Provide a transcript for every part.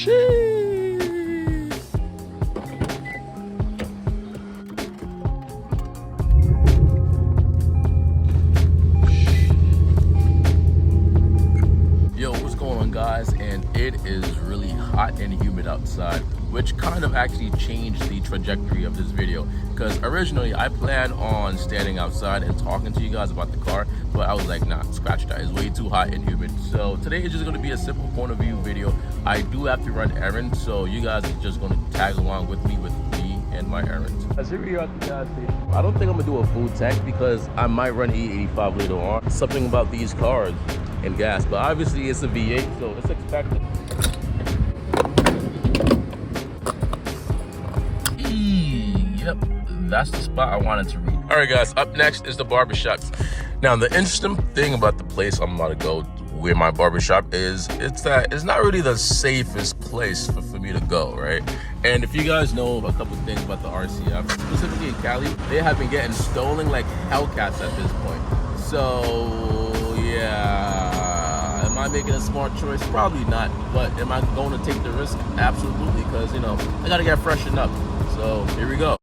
Yo, what's going on, guys? And it is really hot and humid outside, which kind of actually changed the trajectory of this video, because originally I planned on standing outside and talking to you guys about the car, but I was like, nah, scratch that, it's way too hot and humid. So today is just going to be a simple point of view video. I do have to run errands, so you guys are just going to tag along with me and my errands. As here we are at the gas station. I don't think I'm gonna do a full tank because I might run E85 later on. Something about these cars and gas, but obviously it's a V8, so it's expected. Yep, that's the spot I wanted to read. All right, guys, up next is the barbershop. Now, the interesting thing about the place I'm about to go, where my barbershop is, it's that it's not really the safest place for me to go, right? And if you guys know a couple things about the RCF, specifically in Cali, they have been getting stolen like Hellcats at this point. So yeah, am I making a smart choice? Probably not. But am I going to take the risk? Absolutely, because you know I gotta get freshened up. So here we go.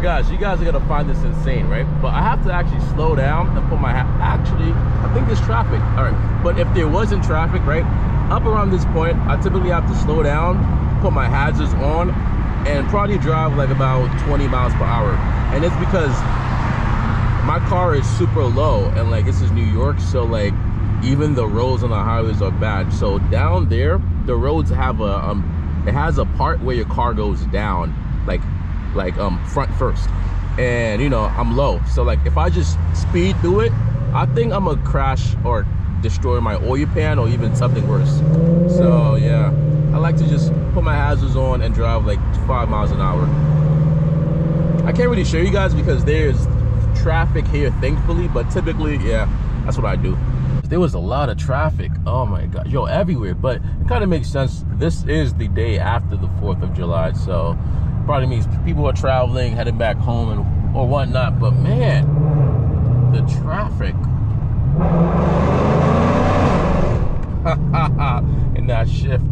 Guys, you guys are gonna find this insane, right? But I have to actually slow down and put my actually, I think there's traffic. All right, but if there wasn't traffic, right, up around this point, I typically have to slow down, put my hazards on, and probably drive like about 20 miles per hour. And it's because my car is super low, and like this is New York, so like even the roads on the highways are bad. So down there, the roads have a it has a part where your car goes down, like front first, and you know I'm low, so like if I just speed through it, I think I'm gonna crash or destroy my oil pan or even something worse. So yeah, I like to just put my hazards on and drive like 5 miles an hour. I can't really show you guys because there's traffic here, thankfully, but typically, yeah, that's what I do. There was a lot of traffic, oh my god, yo, everywhere. But it kind of makes sense, this is the day after the 4th of July, so probably means people are traveling, heading back home and or whatnot. But man, the traffic in that shift.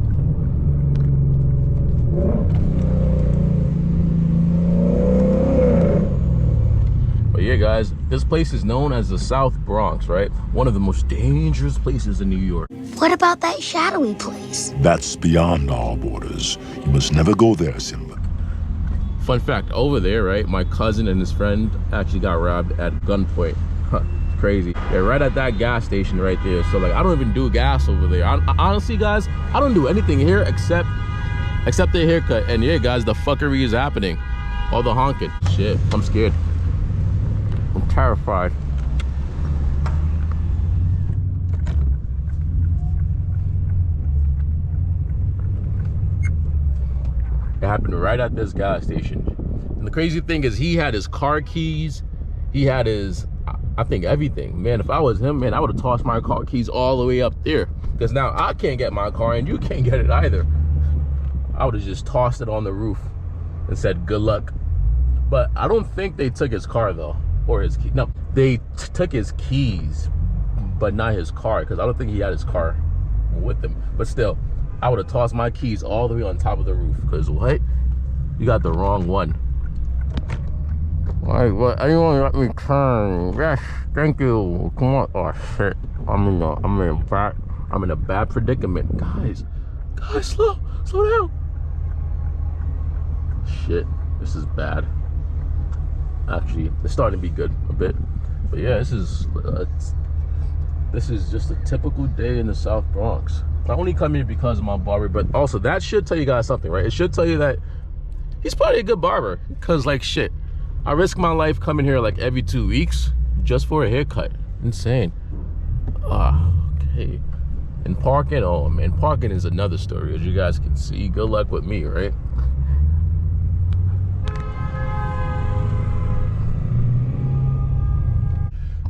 But yeah, guys, this place is known as the South Bronx, right? One of the most dangerous places in New York. What about that shadowy place? That's beyond our borders. You must never go there, Simba. Fun fact, over there, right, my cousin and his friend actually got robbed at gunpoint. Crazy. Yeah, right at that gas station right there. So like I don't even do gas over there. Honestly, guys, I don't do anything here except the haircut. And yeah, guys, the fuckery is happening. All the honking. Shit, I'm scared. I'm terrified. It happened right at this gas station. And the crazy thing is he had his car keys, he had his, I think everything. Man, if I was him, man, I would have tossed my car keys all the way up there. Because now I can't get my car and you can't get it either. I would have just tossed it on the roof and said good luck. But I don't think they took his car though, or his key. No, they took his keys, but not his car, because I don't think he had his car with him. But still, I would have tossed my keys all the way on top of the roof. Because what? You got the wrong one. Why? What? Anyone let me turn? Yes, thank you. Come on. Oh shit! I'm in a bad predicament, guys. Slow down. Shit, this is bad. Actually, it's starting to be good a bit, but yeah, this is just a typical day in the South Bronx. I only come here because of my barber, but also that should tell you guys something, right? It should tell you that he's probably a good barber, because like shit, I risk my life coming here like every 2 weeks just for a haircut. Insane. Okay. And parking, oh man, parking is another story, as you guys can see. Good luck with me, right?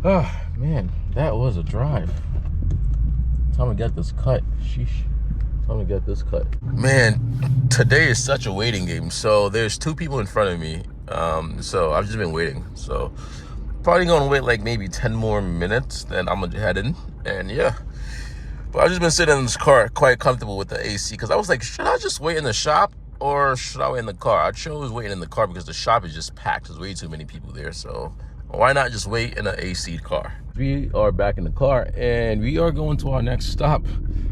Oh man, that was a drive. Time to get this cut. Sheesh. Time to get this cut. Man, today is such a waiting game. So there's 2 people in front of me. So I've just been waiting. So probably gonna wait like maybe 10 more minutes, then I'm gonna head in. And yeah. But I've just been sitting in this car quite comfortable with the AC, because I was like, should I just wait in the shop or should I wait in the car? I chose waiting in the car because the shop is just packed. There's way too many people there. So why not just wait in an AC car? We are back in the car and we are going to our next stop.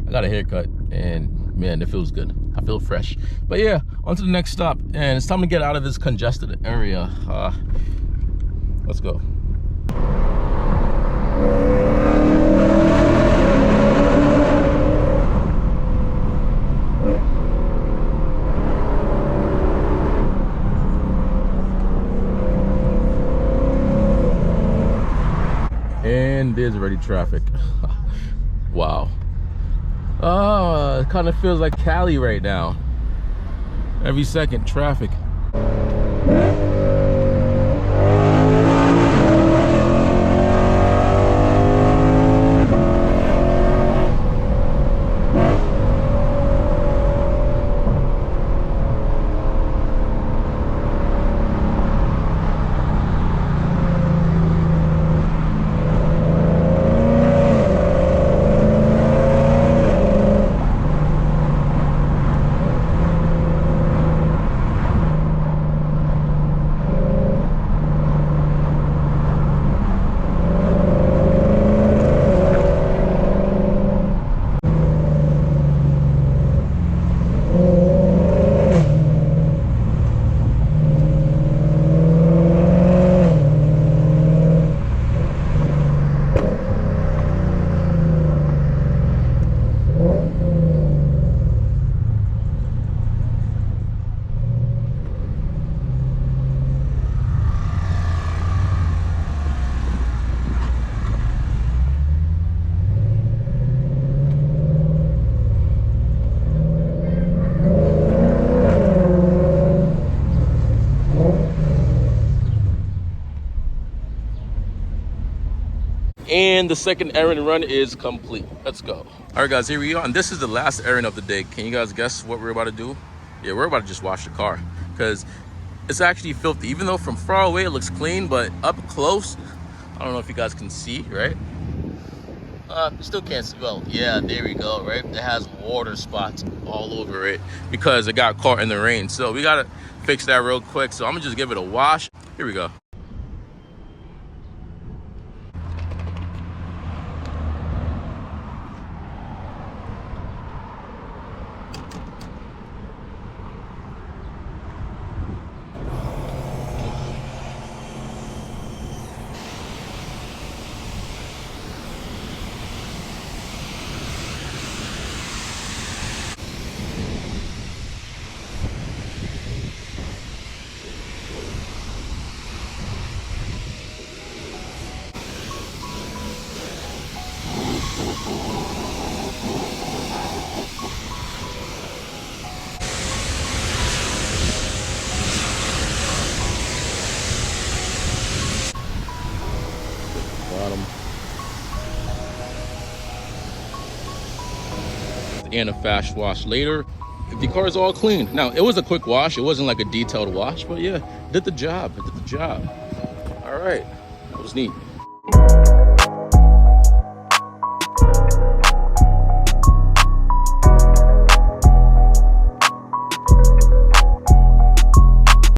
I got a haircut and man, it feels good. I feel fresh. But yeah, on to the next stop, and it's time to get out of this congested area. Let's go. And there's already traffic. Wow. It kind of feels like Cali right now. Every second, traffic. And the second errand run is complete. Let's go. All right, guys, here we are. And this is the last errand of the day. Can you guys guess what we're about to do? Yeah, we're about to just wash the car because it's actually filthy. Even though from far away it looks clean, but up close, I don't know if you guys can see, right? Still can't see. Well, yeah, there we go, right? It has water spots all over it because it got caught in the rain. So we gotta fix that real quick. So I'm gonna just give it a wash. Here we go. And a fast wash later if the car is all clean. Now it was a quick wash, it wasn't like a detailed wash, but yeah, did the job. All right, that was neat.